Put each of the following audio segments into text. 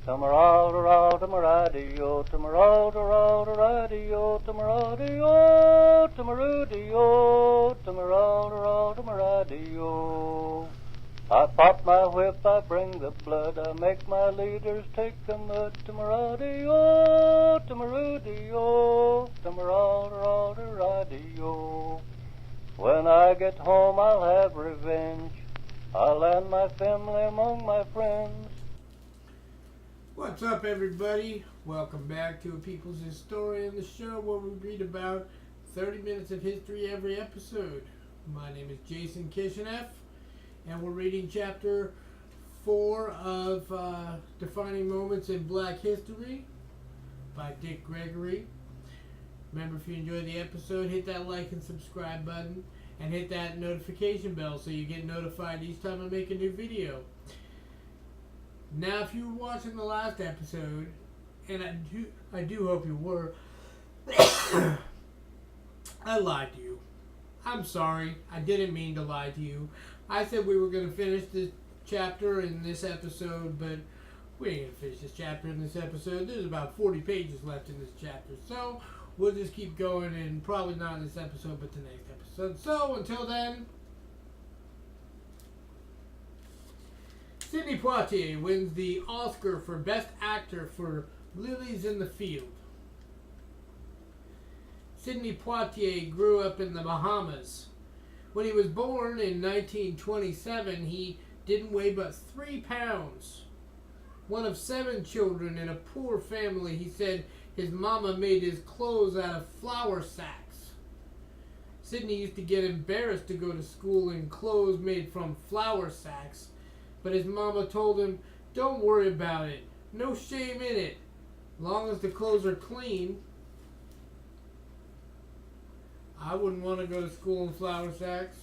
Tamarada, tamaradio, tamarada, radio, tamaradio, tamarudio, tamarada, tamaradio. I pop my whip, I bring the blood, I make my leaders take the mud. Tamaradio, tamarudio, tamarada, radio. When I get home, I'll have revenge. I'll land my family among my friends. What's up, everybody? Welcome back to A People's Historian, the show where we read about 30 minutes of history every episode. My name is Jason Kishineff, and we're reading chapter 4 of Defining Moments in Black History by Dick Gregory. Remember, if you enjoyed the episode, hit that like and subscribe button, and hit that notification bell so you get notified each time I make a new video. Now, if you were watching the last episode, and I do hope you were, I lied to you. I'm sorry. I didn't mean to lie to you. I said we were going to finish this chapter in this episode, but we ain't going to finish this chapter in this episode. There's about 40 pages left in this chapter, so we'll just keep going, and probably not in this episode, but the next episode. So, until then, Sidney Poitier wins the Oscar for Best Actor for Lilies in the Field. Sidney Poitier grew up in the Bahamas. When he was born in 1927, he didn't weigh but 3 pounds. One of 7 children in a poor family, he said his mama made his clothes out of flour sacks. Sidney used to get embarrassed to go to school in clothes made from flour sacks, but his mama told him, "Don't worry about it. No shame in it. Long as the clothes are clean." I wouldn't want to go to school in flour sacks.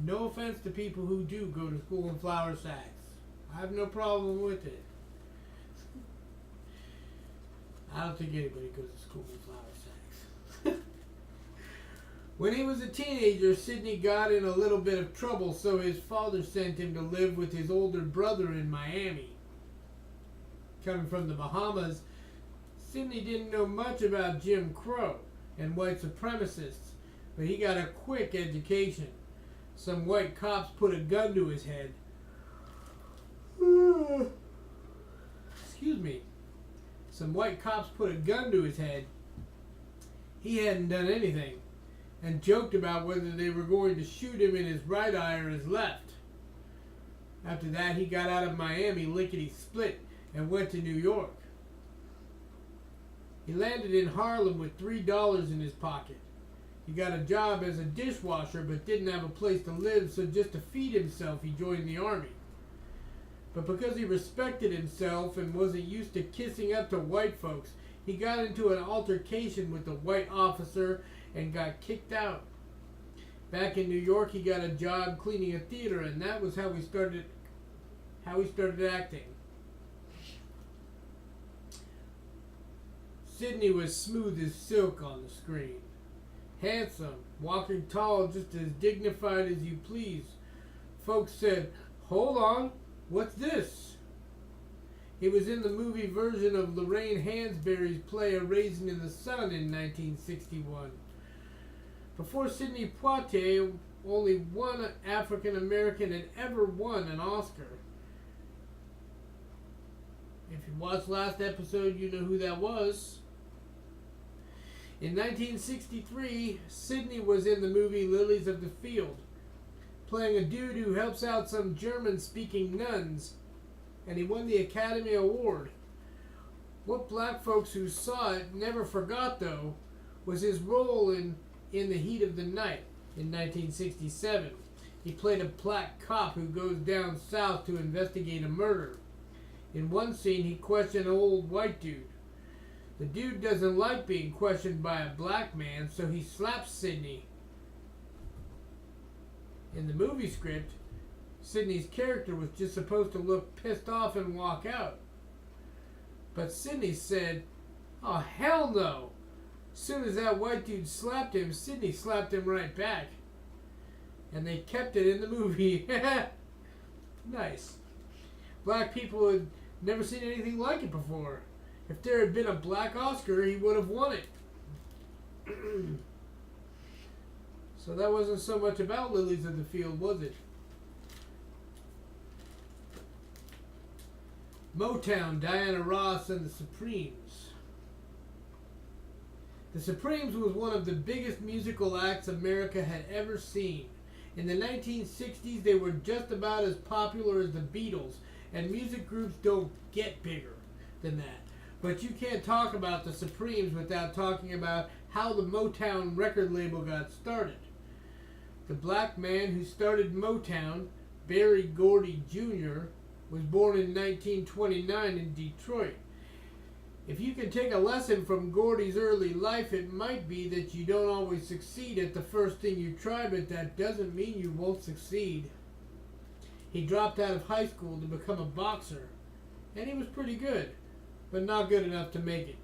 No offense to people who do go to school in flour sacks. I have no problem with it. I don't think anybody goes to school in flour sacks. When he was a teenager, Sidney got in a little bit of trouble, so his father sent him to live with his older brother in Miami. Coming from the Bahamas, Sidney didn't know much about Jim Crow and white supremacists, but he got a quick education. Some white cops put a gun to his head. Excuse me. Some white cops put a gun to his head. He hadn't done anything, and joked about whether they were going to shoot him in his right eye or his left. After that, he got out of Miami lickety-split and went to New York. He landed in Harlem with $3 in his pocket. He got a job as a dishwasher but didn't have a place to live, so just to feed himself, he joined the army. But because he respected himself and wasn't used to kissing up to white folks, he got into an altercation with a white officer and got kicked out. Back in New York, he got a job cleaning a theater, and that was how he started acting. Sidney was smooth as silk on the screen. Handsome, walking tall, just as dignified as you please. Folks said, "Hold on, what's this?" He was in the movie version of Lorraine Hansberry's play A Raisin in the Sun in 1961. Before Sidney Poitier, only one African American had ever won an Oscar. If you watched last episode, you know who that was. In 1963, Sidney was in the movie Lilies of the Field, playing a dude who helps out some German-speaking nuns, and he won the Academy Award. What black folks who saw it never forgot, though, was his role in The Heat of the Night in 1967. He played a black cop who goes down south to investigate a murder. In one scene, he questioned an old white dude. The dude doesn't like being questioned by a black man, so he slaps Sidney. In the movie script, Sidney's character was just supposed to look pissed off and walk out. But Sidney said, "Oh, hell no!" As soon as that white dude slapped him, Sidney slapped him right back. And they kept it in the movie. Nice. Black people had never seen anything like it before. If there had been a black Oscar, he would have won it. So that wasn't so much about Lilies of the Field, was it? Motown, Diana Ross and the Supremes. The Supremes was one of the biggest musical acts America had ever seen. In the 1960s, they were just about as popular as the Beatles, and music groups don't get bigger than that. But you can't talk about the Supremes without talking about how the Motown record label got started. The black man who started Motown, Berry Gordy Jr., was born in 1929 in Detroit. If you can take a lesson from Gordy's early life, it might be that you don't always succeed at the first thing you try, but that doesn't mean you won't succeed. He dropped out of high school to become a boxer, and he was pretty good, but not good enough to make it.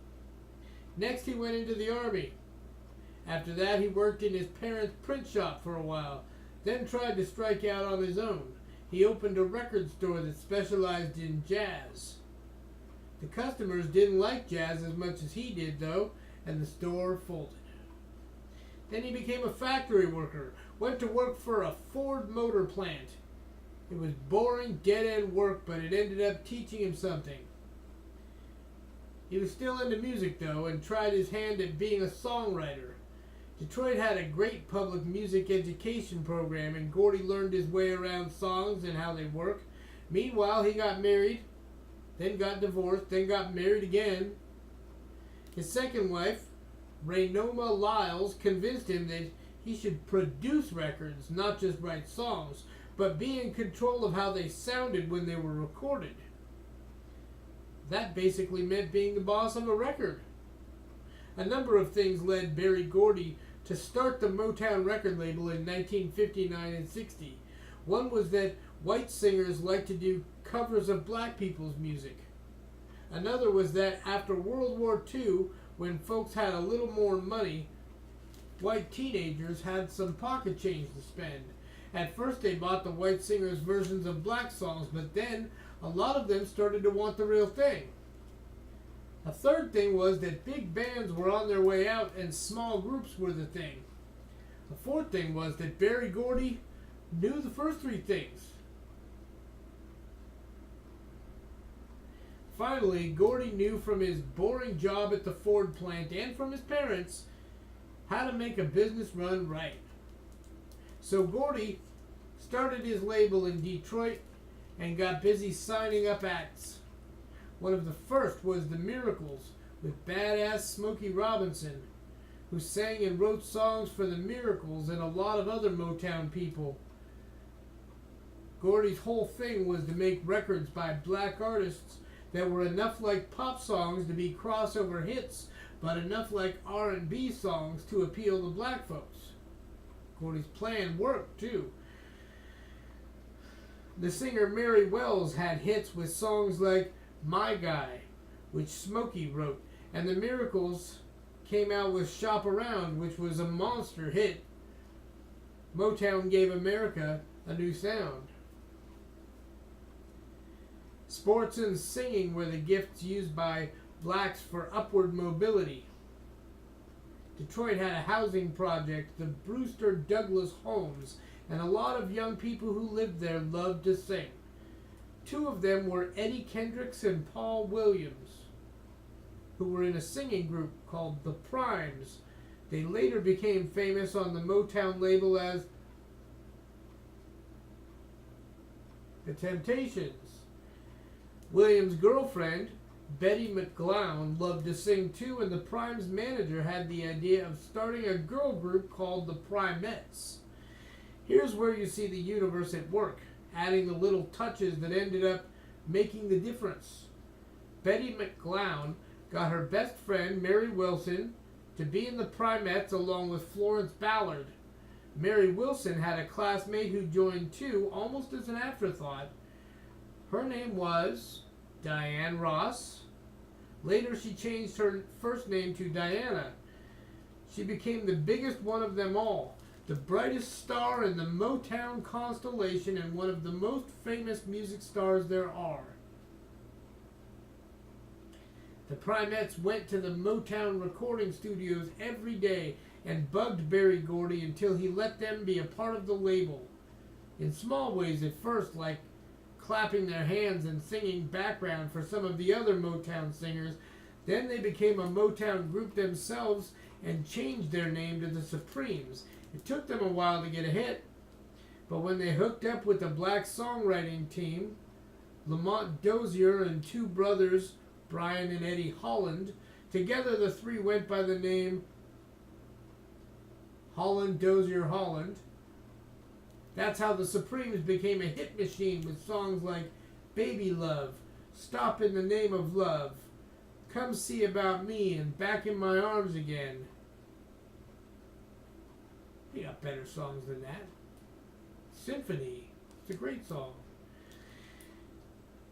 Next, he went into the Army. After that, he worked in his parents' print shop for a while, then tried to strike out on his own. He opened a record store that specialized in jazz. The customers didn't like jazz as much as he did, though, and the store folded. Then he became a factory worker, went to work for a Ford motor plant. It was boring, dead-end work, but it ended up teaching him something. He was still into music, though, and tried his hand at being a songwriter. Detroit had a great public music education program, and Gordy learned his way around songs and how they work. Meanwhile, he got married, then got divorced, then got married again. His second wife, Raynoma Lyles, convinced him that he should produce records, not just write songs, but be in control of how they sounded when they were recorded. That basically meant being the boss of a record. A number of things led Berry Gordy to start the Motown record label in 1959 and 60. One was that white singers liked to do covers of black people's music. Another was that after World War II, when folks had a little more money, white teenagers had some pocket change to spend. At first they bought the white singers' versions of black songs, but then a lot of them started to want the real thing. A third thing was that big bands were on their way out and small groups were the thing. The fourth thing was that Berry Gordy knew the first three things. Finally, Gordy knew from his boring job at the Ford plant and from his parents how to make a business run right. So Gordy started his label in Detroit and got busy signing up acts. One of the first was the Miracles with badass Smokey Robinson, who sang and wrote songs for the Miracles and a lot of other Motown people. Gordy's whole thing was to make records by black artists that were enough like pop songs to be crossover hits, but enough like R&B songs to appeal to black folks. Gordy's plan worked, too. The singer Mary Wells had hits with songs like My Guy, which Smokey wrote, and the Miracles came out with Shop Around, which was a monster hit. Motown gave America a new sound. Sports and singing were the gifts used by blacks for upward mobility. Detroit had a housing project, the Brewster Douglas Homes, and a lot of young people who lived there loved to sing. Two of them were Eddie Kendricks and Paul Williams, who were in a singing group called the Primes. They later became famous on the Motown label as the Temptations. Williams' girlfriend, Betty McGlown, loved to sing too, and the Primes manager had the idea of starting a girl group called the Primettes. Here's where you see the universe at work, adding the little touches that ended up making the difference. Betty McGlown got her best friend, Mary Wilson, to be in the Primettes along with Florence Ballard. Mary Wilson had a classmate who joined too, almost as an afterthought. Her name was Diane Ross. Later she changed her first name to Diana. She became the biggest one of them all, the brightest star in the Motown constellation and one of the most famous music stars there are. The Primettes went to the Motown recording studios every day and bugged Berry Gordy until he let them be a part of the label. In small ways at first, like clapping their hands and singing background for some of the other Motown singers. Then they became a Motown group themselves and changed their name to the Supremes. It took them a while to get a hit, but when they hooked up with the black songwriting team, Lamont Dozier and two brothers, Brian and Eddie Holland, together the three went by the name Holland, Dozier, Holland. That's how the Supremes became a hit machine with songs like Baby Love, Stop in the Name of Love, Come See About Me, and Back in My Arms Again. They got better songs than that. Symphony. It's a great song.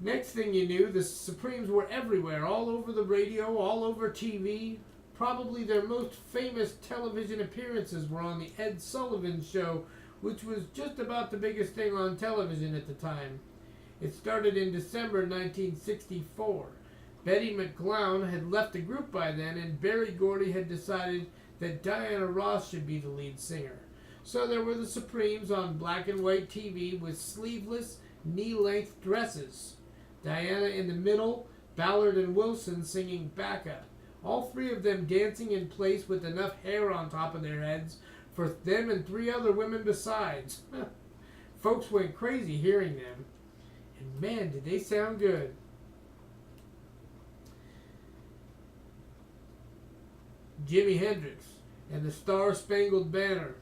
Next thing you knew, the Supremes were everywhere, all over the radio, all over TV. Probably their most famous television appearances were on the Ed Sullivan Show, which was just about the biggest thing on television at the time. It started in December 1964. Betty McGlown had left the group by then, and Berry Gordy had decided that Diana Ross should be the lead singer. So there were the Supremes on black and white TV with sleeveless, knee-length dresses. Diana in the middle, Ballard and Wilson singing backup. All three of them dancing in place with enough hair on top of their heads for them and three other women besides. Folks went crazy hearing them. And man, did they sound good. Jimi Hendrix and the Star-Spangled Banner.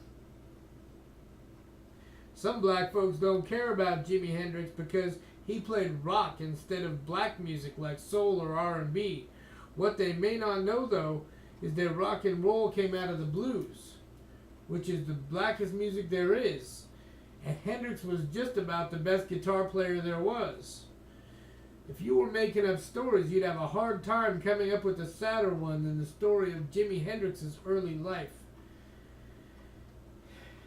Some black folks don't care about Jimi Hendrix because he played rock instead of black music like soul or R&B. What they may not know, though, is that rock and roll came out of the blues, which is the blackest music there is. And Hendrix was just about the best guitar player there was. If you were making up stories, you'd have a hard time coming up with a sadder one than the story of Jimi Hendrix's early life.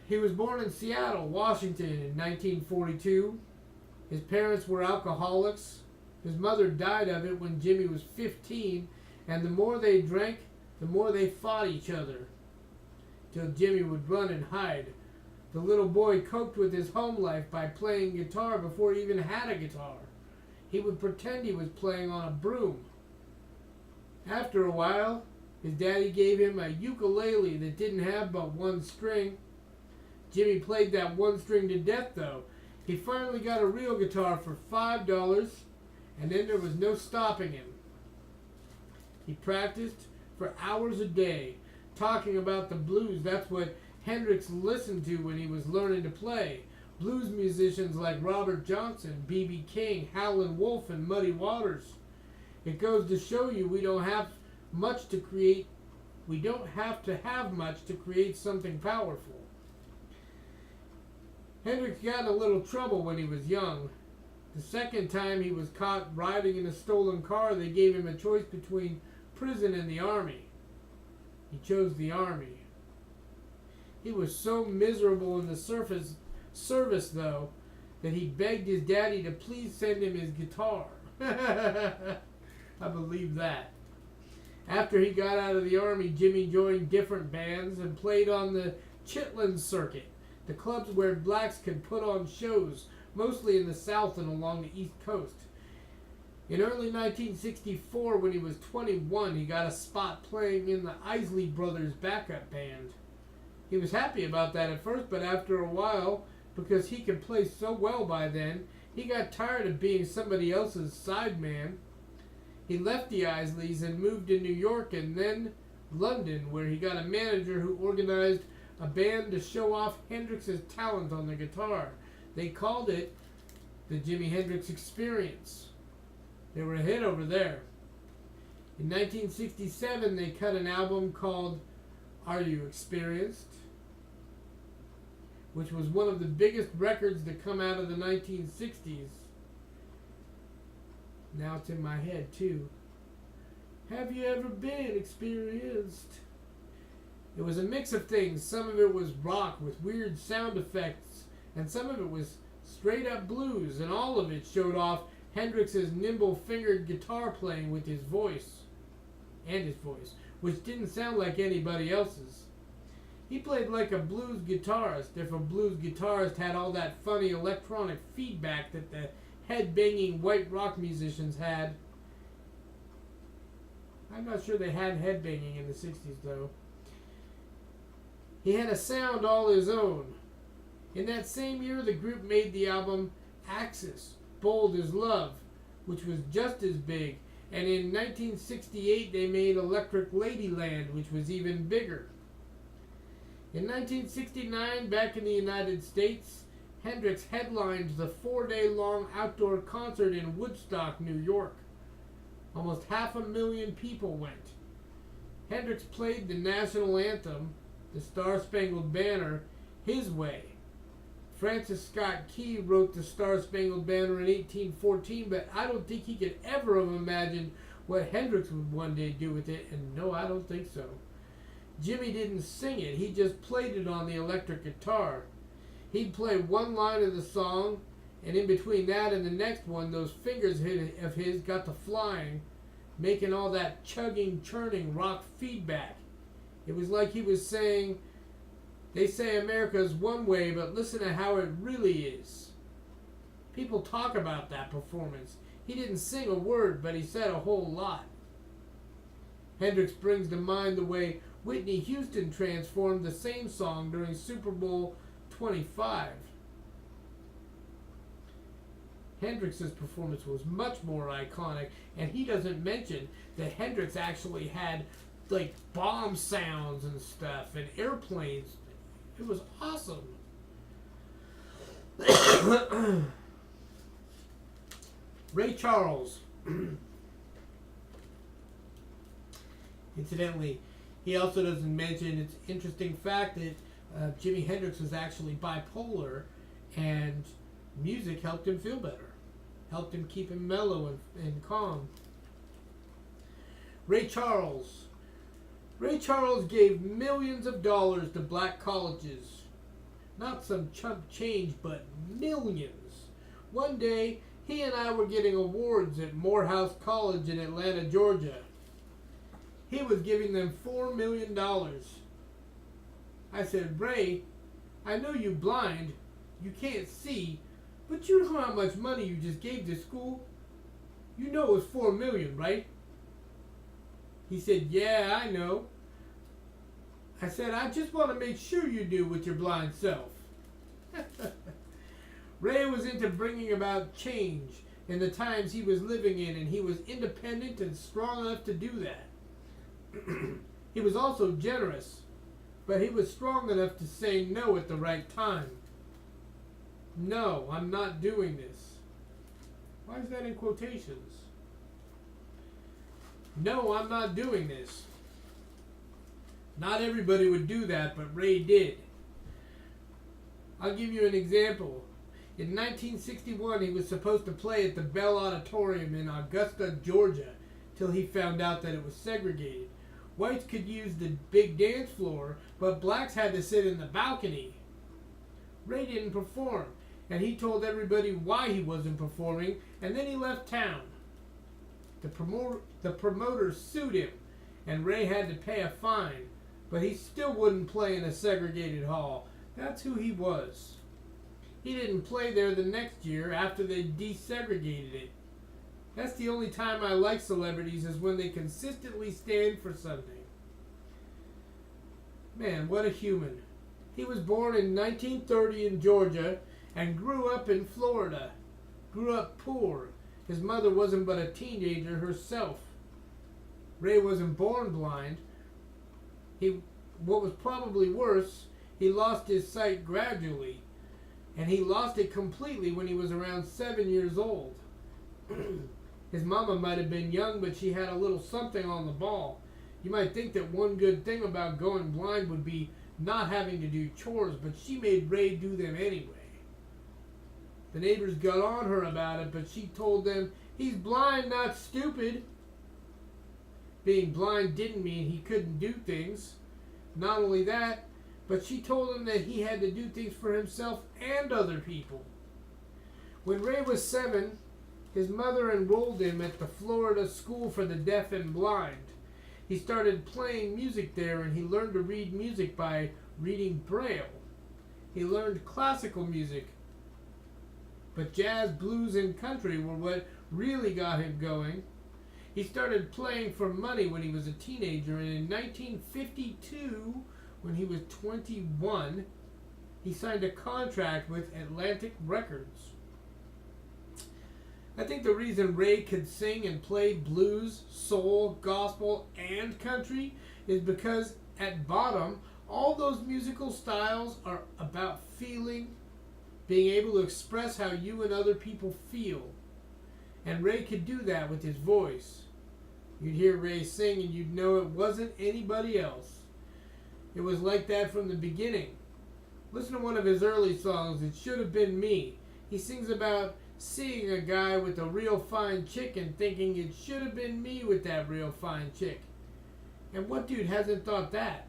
He was born in Seattle, Washington in 1942. His parents were alcoholics. His mother died of it when Jimmy was 15, and the more they drank, the more they fought each other, till Jimmy would run and hide. The little boy coped with his home life by playing guitar before he even had a guitar. He would pretend he was playing on a broom. After a while, his daddy gave him a ukulele that didn't have but one string. Jimmy played that one string to death, though. He finally got a real guitar for $5, and then there was no stopping him. He practiced for hours a day, talking about the blues. That's what Hendrix listened to when he was learning to play. Blues musicians like Robert Johnson, B.B. King, Howlin' Wolf, and Muddy Waters. It goes to show you we don't have much to create. We don't have to have much to create something powerful. Hendrix got in a little trouble when he was young. The second time he was caught riding in a stolen car, they gave him a choice between prison and the army. He chose the army. He was so miserable in the service, though, that he begged his daddy to please send him his guitar. I believe that. After he got out of the army, Jimmy joined different bands and played on the Chitlin circuit, the clubs where blacks could put on shows, mostly in the South and along the East Coast. In early 1964, when he was 21, he got a spot playing in the Isley Brothers backup band. He was happy about that at first, but after a while, because he could play so well by then, he got tired of being somebody else's sideman. He left the Isleys and moved to New York and then London, where he got a manager who organized a band to show off Hendrix's talent on the guitar. They called it the Jimi Hendrix Experience. They were a hit over there. In 1967, they cut an album called Are You Experienced?, which was one of the biggest records to come out of the 1960s. Now it's in my head, too. Have you ever been experienced? It was a mix of things. Some of it was rock with weird sound effects, and some of it was straight up blues, and all of it showed off Hendrix's nimble-fingered guitar playing with his voice. and his voice, which didn't sound like anybody else's. He played like a blues guitarist, if a blues guitarist had all that funny electronic feedback that the head-banging white rock musicians had. I'm not sure they had headbanging in the 60s, though. He had a sound all his own. In that same year, the group made the album Axis, Bold as Love, which was just as big. And in 1968, they made Electric Ladyland, which was even bigger. In 1969, back in the United States, Hendrix headlined the 4-day-long outdoor concert in Woodstock, New York. Almost 500,000 people went. Hendrix played the national anthem, the Star-Spangled Banner, his way. Francis Scott Key wrote the Star-Spangled Banner in 1814, but I don't think he could ever have imagined what Hendrix would one day do with it, and no, I don't think so. Jimmy didn't sing it, he just played it on the electric guitar. He'd play one line of the song, and in between that and the next one, those fingers of his got to flying, making all that chugging, churning rock feedback. It was like he was saying, they say America's one way, but listen to how it really is. People talk about that performance. He didn't sing a word, but he said a whole lot. Hendrix brings to mind the way Whitney Houston transformed the same song during Super Bowl 25. Hendrix's performance was much more iconic, and he doesn't mention that Hendrix actually had like bomb sounds and stuff and airplanes. It was awesome. Ray Charles. Incidentally, he also doesn't mention, it's an interesting fact that Jimi Hendrix was actually bipolar, and music helped him feel better. Helped him keep him mellow and calm. Ray Charles. Ray Charles gave millions of dollars to black colleges. Not some chump change, but millions. One day, he and I were getting awards at Morehouse College in Atlanta, Georgia. He was giving them $4 million. I said, Ray, I know you're blind, you can't see, but you know how much money you just gave to school? You know it was $4 million, right? He said, yeah, I know. I said, I just want to make sure you do with your blind self. Ray was into bringing about change in the times he was living in, and he was independent and strong enough to do that. He was also generous, but he was strong enough to say no at the right time. No, I'm not doing this. Why is that in quotations? No, I'm not doing this. Not everybody would do that, but Ray did. I'll give you an example. In 1961, he was supposed to play at the Bell Auditorium in Augusta, Georgia, till he found out that it was segregated. Whites could use the big dance floor, but blacks had to sit in the balcony. Ray didn't perform, and he told everybody why he wasn't performing, and then he left town. The promoter sued him, and Ray had to pay a fine, but he still wouldn't play in a segregated hall. That's who he was. He didn't play there the next year after they desegregated it. That's the only time I like celebrities, is when they consistently stand for something. Man, what a human. He was born in 1930 in Georgia and grew up in Florida. Grew up poor. His mother wasn't but a teenager herself. Ray wasn't born blind. What was probably worse, he lost his sight gradually, and he lost it completely when he was around 7 years old. His mama might have been young, but she had a little something on the ball. You might think that one good thing about going blind would be not having to do chores, but she made Ray do them anyway. The neighbors got on her about it, but she told them, he's blind, not stupid. Being blind didn't mean he couldn't do things. Not only that, but she told him that he had to do things for himself and other people. When Ray was 7, his mother enrolled him at the Florida School for the Deaf and Blind. He started playing music there, and he learned to read music by reading Braille. He learned classical music, but jazz, blues, and country were what really got him going. He started playing for money when he was a teenager, and in 1952, when he was 21, he signed a contract with Atlantic Records. I think the reason Ray could sing and play blues, soul, gospel, and country is because at bottom, all those musical styles are about feeling, being able to express how you and other people feel. And Ray could do that with his voice. You'd hear Ray sing and you'd know it wasn't anybody else. It was like that from the beginning. Listen to one of his early songs, It Should Have Been Me. He sings about seeing a guy with a real fine chick and thinking it should have been me with that real fine chick. And what dude hasn't thought that?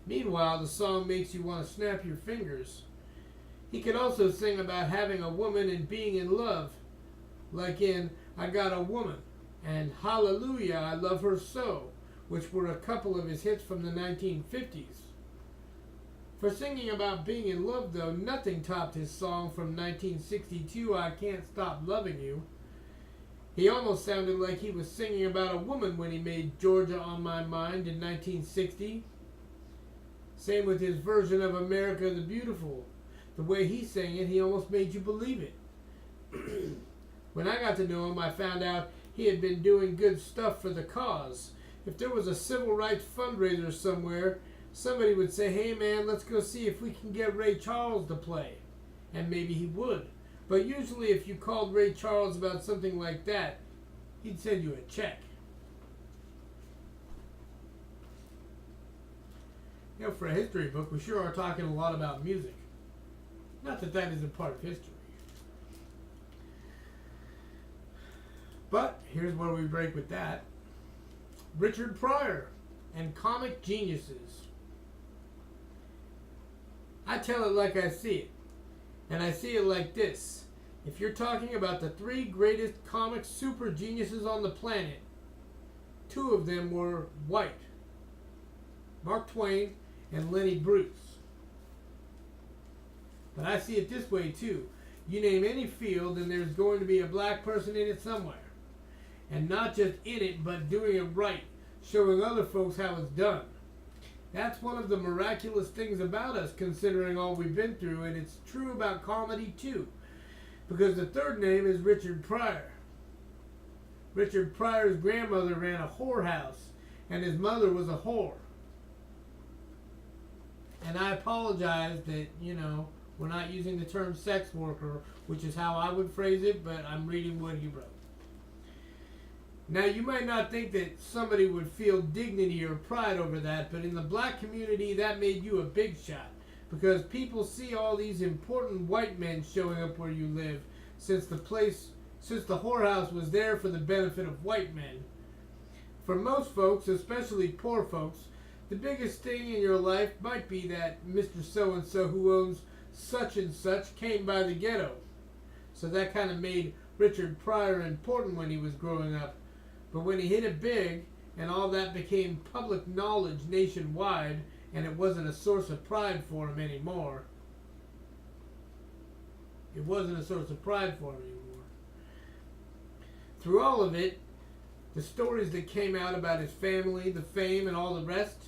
Meanwhile, the song makes you want to snap your fingers. He could also sing about having a woman and being in love, like in I Got a Woman and Hallelujah, I Love Her So, which were a couple of his hits from the 1950s. For singing about being in love, though, nothing topped his song from 1962, I Can't Stop Loving You. He almost sounded like he was singing about a woman when he made Georgia on My Mind in 1960. Same with his version of America the Beautiful. The way he sang it, he almost made you believe it. When I got to know him, I found out he had been doing good stuff for the cause. If there was a civil rights fundraiser somewhere, somebody would say, hey man, let's go see if we can get Ray Charles to play. And maybe he would. But usually if you called Ray Charles about something like that, he'd send you a check. You know, for a history book, we sure are talking a lot about music. Not that that isn't part of history. But here's where we break with that. Richard Pryor and comic geniuses. I tell it like I see it. And I see it like this. If you're talking about the three greatest comic super geniuses on the planet, two of them were white. Mark Twain and Lenny Bruce. But I see it this way too. You name any field and there's going to be a black person in it somewhere. And not just in it, but doing it right. Showing other folks how it's done. That's one of the miraculous things about us, considering all we've been through, and it's true about comedy too. Because the third name is Richard Pryor. Richard Pryor's grandmother ran a whorehouse, and his mother was a whore. And I apologize that, we're not using the term sex worker, which is how I would phrase it, but I'm reading what he wrote. Now, you might not think that somebody would feel dignity or pride over that, but in the black community, that made you a big shot. Because people see all these important white men showing up where you live, since the whorehouse was there for the benefit of white men. For most folks, especially poor folks, the biggest thing in your life might be that Mr. So-and-so who owns such and such came by the ghetto. So that kind of made Richard Pryor important when he was growing up. But when he hit it big, and all that became public knowledge nationwide, and it wasn't a source of pride for him anymore. It wasn't a source of pride for him anymore. Through all of it, the stories that came out about his family, the fame, and all the rest,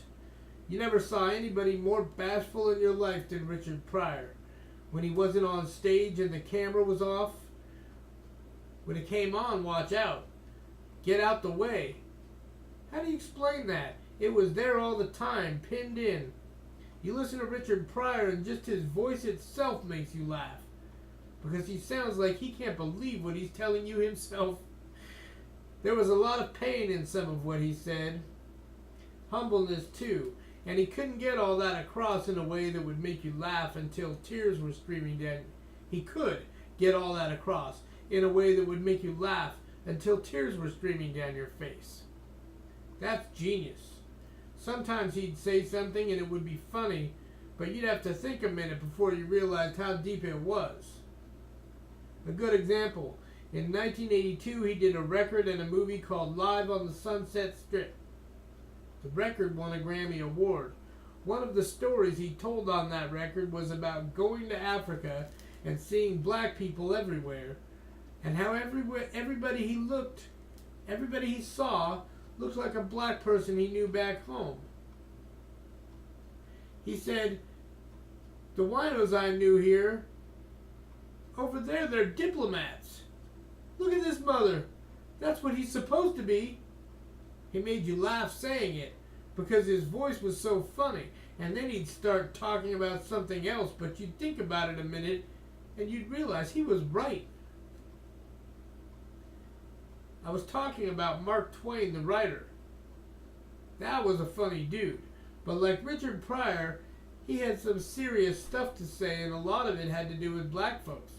you never saw anybody more bashful in your life than Richard Pryor. When he wasn't on stage and the camera was off, when it came on, watch out. Get out the way. How do you explain that? It was there all the time, pinned in. You listen to Richard Pryor and just his voice itself makes you laugh. Because he sounds like he can't believe what he's telling you himself. There was a lot of pain in some of what he said. Humbleness too. And he couldn't get all that across in a way that would make you laugh until tears were streaming down. He could get all that across in a way that would make you laugh until tears were streaming down your face. That's genius. Sometimes he'd say something and it would be funny, but you'd have to think a minute before you realized how deep it was. A good example, In 1982, he did a record in a movie called Live on the Sunset Strip. The record won a Grammy Award. One of the stories he told on that record was about going to Africa and seeing black people everywhere, and how everybody he saw looked like a black person he knew back home. He said, "The winos I knew here, over there, they're diplomats. Look at this mother. That's what he's supposed to be." He made you laugh saying it because his voice was so funny. And then he'd start talking about something else, but you'd think about it a minute and you'd realize he was right. I was talking about Mark Twain, the writer. That was a funny dude. But like Richard Pryor, he had some serious stuff to say, and a lot of it had to do with black folks.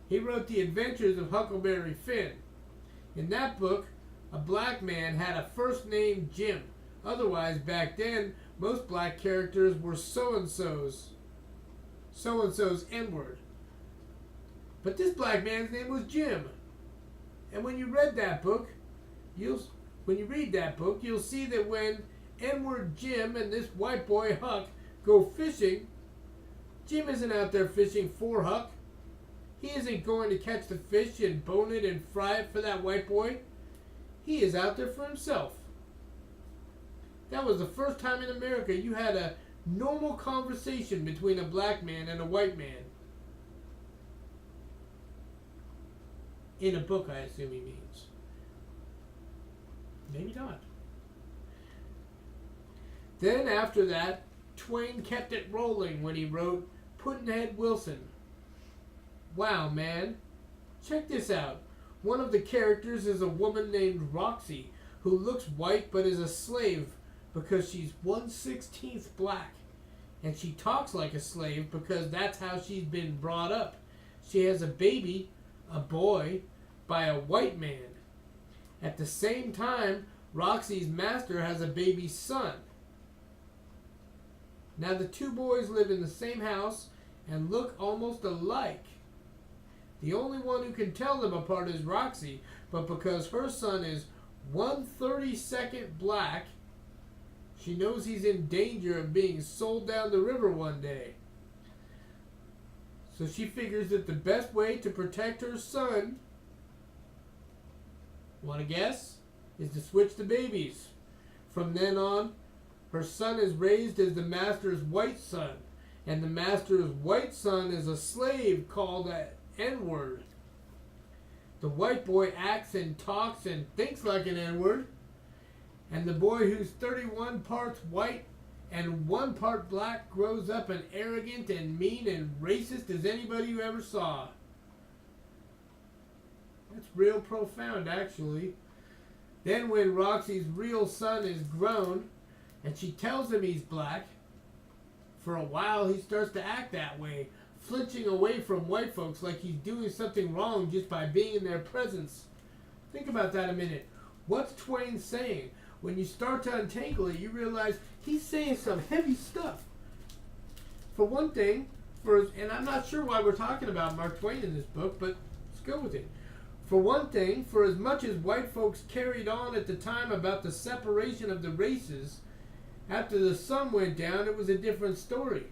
He wrote The Adventures of Huckleberry Finn. In that book, a black man had a first name Jim. Otherwise, back then, most black characters were so-and-so's N-word. But this black man's name was Jim. And when you read that book, you'll see that when N-word Jim and this white boy Huck go fishing, Jim isn't out there fishing for Huck. He isn't going to catch the fish and bone it and fry it for that white boy. He is out there for himself. That was the first time in America you had a normal conversation between a black man and a white man. In a book, I assume he means. Maybe not. Then after that, Twain kept it rolling when he wrote Pudd'nhead Wilson. Wow, man. Check this out. One of the characters is a woman named Roxy who looks white but is a slave because she's 1/16 black. And she talks like a slave because that's how she's been brought up. She has a baby, a boy, by a white man. At the same time, Roxy's master has a baby son. Now the two boys live in the same house and look almost alike. The only one who can tell them apart is Roxy, but because her son is 1/32 black, she knows he's in danger of being sold down the river one day. So she figures that the best way to protect her son, want to guess, is to switch the babies. From then on, her son is raised as the master's white son, and the master's white son is a slave called an N-word. The white boy acts and talks and thinks like an N-word, and the boy who's 31 parts white and 1 part black grows up an arrogant and mean and racist as anybody you ever saw. That's real profound, actually. Then when Roxy's real son is grown and she tells him he's black, for a while he starts to act that way, flinching away from white folks like he's doing something wrong just by being in their presence. Think about that a minute. What's Twain saying? When you start to untangle it, you realize he's saying some heavy stuff. For one thing, and I'm not sure why we're talking about Mark Twain in this book, but let's go with it. For one thing, for as much as white folks carried on at the time about the separation of the races, after the sun went down, it was a different story.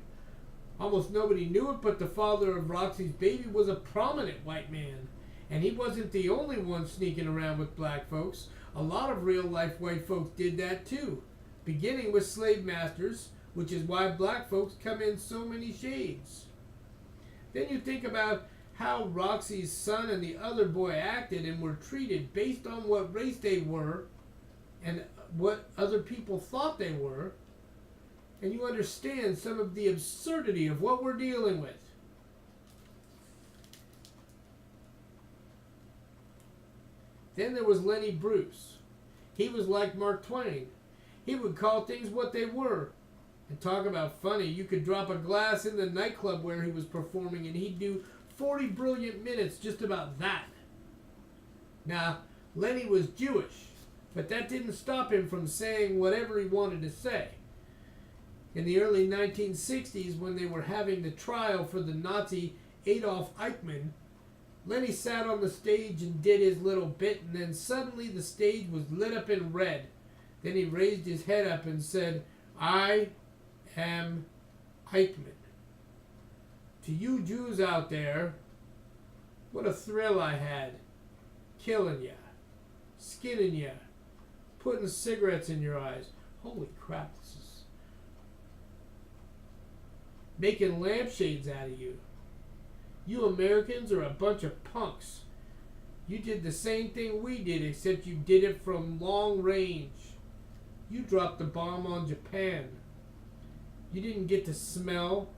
Almost nobody knew it, but the father of Roxy's baby was a prominent white man. And he wasn't the only one sneaking around with black folks. A lot of real-life white folks did that too, beginning with slave masters, which is why black folks come in so many shades. Then you think about how Roxy's son and the other boy acted and were treated based on what race they were and what other people thought they were, and you understand some of the absurdity of what we're dealing with. Then there was Lenny Bruce. He was like Mark Twain. He would call things what they were. And talk about funny, you could drop a glass in the nightclub where he was performing and he'd do 40 brilliant minutes just about that. Now, Lenny was Jewish, but that didn't stop him from saying whatever he wanted to say. In the early 1960s, when they were having the trial for the Nazi Adolf Eichmann, Lenny sat on the stage and did his little bit, and then suddenly the stage was lit up in red. Then he raised his head up and said, "I am Eichmann. To you Jews out there, what a thrill I had. Killing ya, skinning ya, putting cigarettes in your eyes. Holy crap, this is... making lampshades out of you. You Americans are a bunch of punks. You did the same thing we did, except you did it from long range. You dropped the bomb on Japan. You didn't get to smell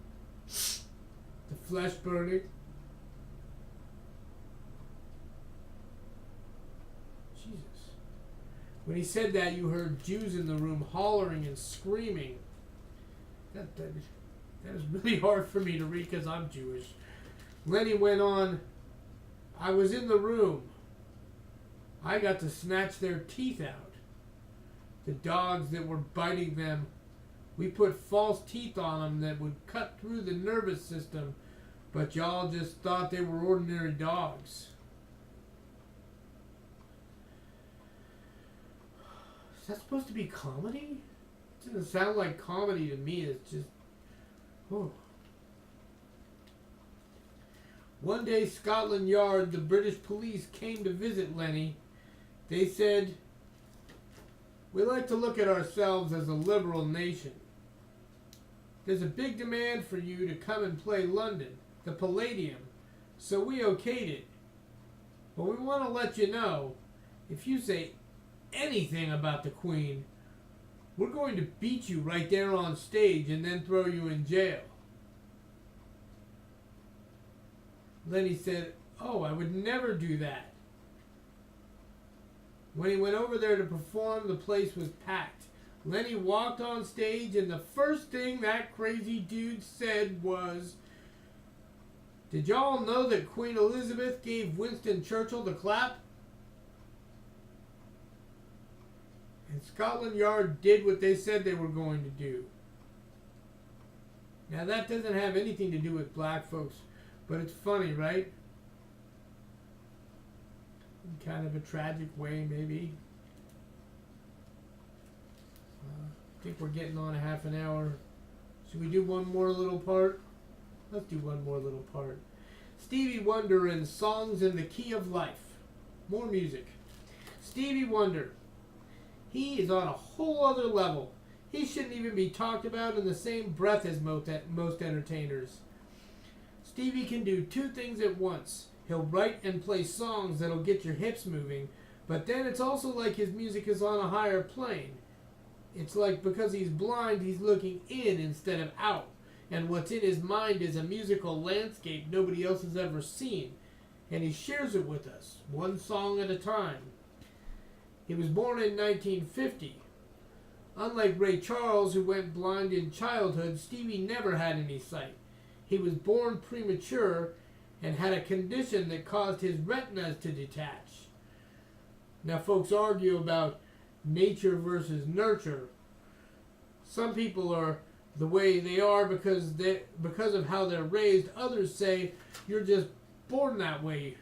the flesh burning. Jesus. When he said that, you heard Jews in the room hollering and screaming. That is really hard for me to read because I'm Jewish. Lenny went on, I was in the room. I got to snatch their teeth out. The dogs that were biting them, we put false teeth on them that would cut through the nervous system, but y'all just thought they were ordinary dogs. Is that supposed to be comedy? It doesn't sound like comedy to me. It's just... oh. One day, Scotland Yard, the British police came to visit Lenny. They said, "We like to look at ourselves as a liberal nation. There's a big demand for you to come and play London, the Palladium, so we okayed it. But we want to let you know, if you say anything about the Queen, we're going to beat you right there on stage and then throw you in jail." Lenny said, "Oh, I would never do that." When he went over there to perform, the place was packed. Lenny walked on stage, and the first thing that crazy dude said was, "Did y'all know that Queen Elizabeth gave Winston Churchill the clap?" And Scotland Yard did what they said they were going to do. Now that doesn't have anything to do with black folks, but it's funny, right? In kind of a tragic way, maybe. I think we're getting on a half an hour. Should we do one more little part? Let's do one more little part. Stevie Wonder and Songs in the Key of Life. More music. Stevie Wonder. He is on a whole other level. He shouldn't even be talked about in the same breath as most entertainers. Stevie can do two things at once. He'll write and play songs that'll get your hips moving, but then it's also like his music is on a higher plane. It's like because he's blind, he's looking in instead of out, and what's in his mind is a musical landscape nobody else has ever seen, and he shares it with us, one song at a time. He was born in 1950. Unlike Ray Charles, who went blind in childhood, Stevie never had any sight. He was born premature and had a condition that caused his retinas to detach. Now, folks argue about nature versus nurture. Some people are the way they are because of how they're raised. Others say you're just born that way.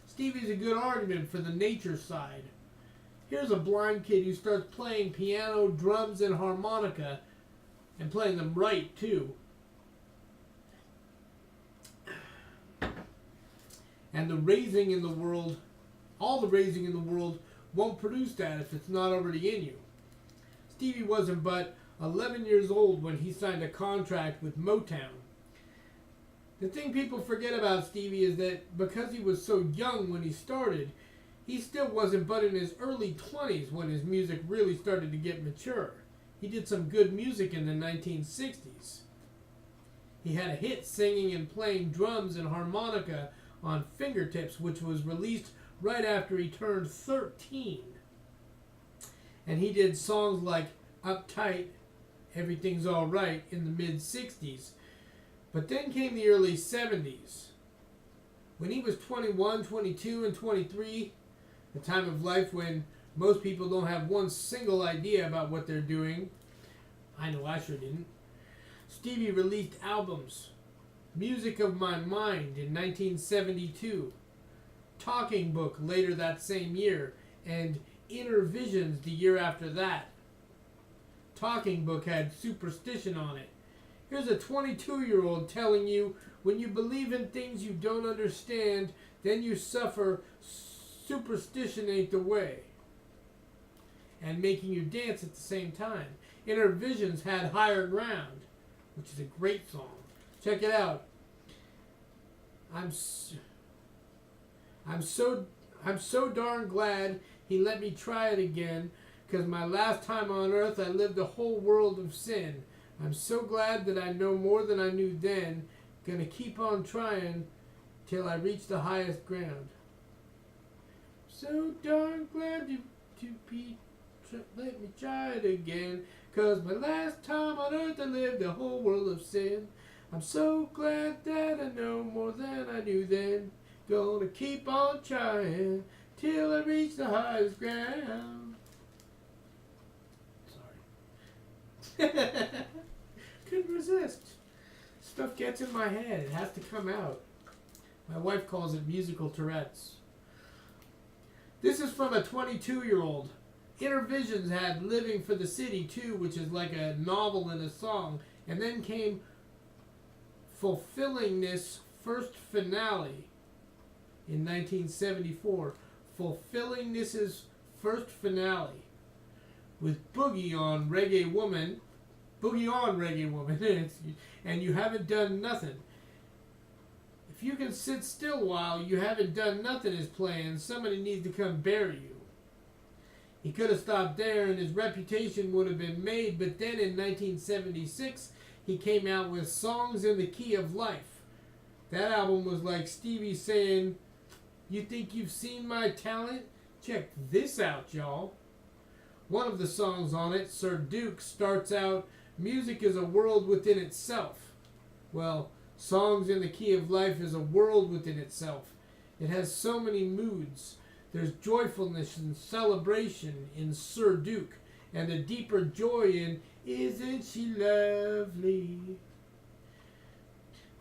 Stevie's a good argument for the nature side. Here's a blind kid who starts playing piano, drums, and harmonica, and playing them right, too. And the raising in the world, all the raising in the world, won't produce that if it's not already in you. Stevie wasn't but 11 years old when he signed a contract with Motown. The thing people forget about Stevie is that because he was so young when he started, he still wasn't but in his early 20s when his music really started to get mature. He did some good music in the 1960s. He had a hit singing and playing drums and harmonica on Fingertips, which was released right after he turned 13. And he did songs like Uptight, Everything's Alright in the mid-60s. But then came the early 70s. When he was 21, 22, and 23, the time of life when most people don't have one single idea about what they're doing. I know I sure didn't. Stevie released albums. Music of My Mind in 1972, Talking Book later that same year, and Inner Visions the year after that. Talking Book had superstition on it. Here's a 22-year-old telling you when you believe in things you don't understand, then you suffer. Superstition ain't the way. And making you dance at the same time. Inner Visions had Higher Ground, which is a great song. Check it out. I'm so darn glad he let me try it again, 'cause my last time on earth I lived a whole world of sin. I'm so glad that I know more than I knew then. Gonna keep on trying till I reach the highest ground. So darn glad let me try it again, 'cause my last time on earth I lived a whole world of sin. I'm so glad that I know more than I knew then. Gonna keep on trying till I reach the highest ground. Sorry. Couldn't resist. Stuff gets in my head. It has to come out. My wife calls it musical Tourette's. This is from a 22-year-old. Inner Visions had Living for the City too, which is like a novel and a song. And then came Fulfillingness First Finale in 1974. Fulfillingness's First Finale with Boogie on Reggae Woman, and You Haven't Done Nothing. If you can sit still a while, You Haven't Done Nothing is playing. Somebody needs to come bury you. He could have stopped there and his reputation would have been made, but then in 1976, he came out with Songs in the Key of Life. That album was like Stevie saying, you think you've seen my talent? Check this out, y'all. One of the songs on it, Sir Duke, starts out, music is a world within itself. Well, Songs in the Key of Life is a world within itself. It has so many moods. There's joyfulness and celebration in Sir Duke, and a deeper joy in Isn't She Lovely?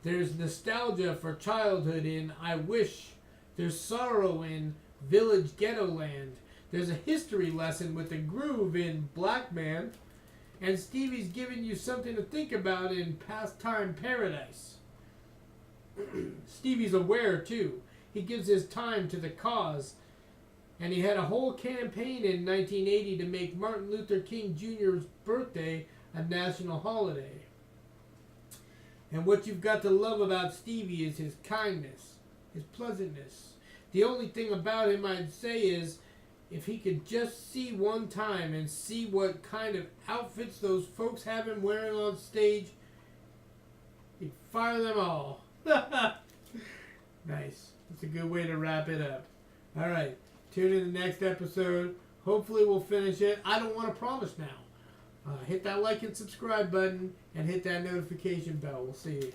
There's nostalgia for childhood in I Wish. There's sorrow in Village Ghetto Land. There's a history lesson with a groove in Black Man. And Stevie's giving you something to think about in Pastime Paradise. Stevie's aware, too. He gives his time to the cause. And he had a whole campaign in 1980 to make Martin Luther King Jr.'s birthday a national holiday. And what you've got to love about Stevie is his kindness, his pleasantness. The only thing about him I'd say is, if he could just see one time and see what kind of outfits those folks have him wearing on stage, he'd fire them all. Nice. That's a good way to wrap it up. All right. Tune in the next episode. Hopefully we'll finish it. I don't want to promise now. Hit that like and subscribe button and hit that notification bell. We'll see you.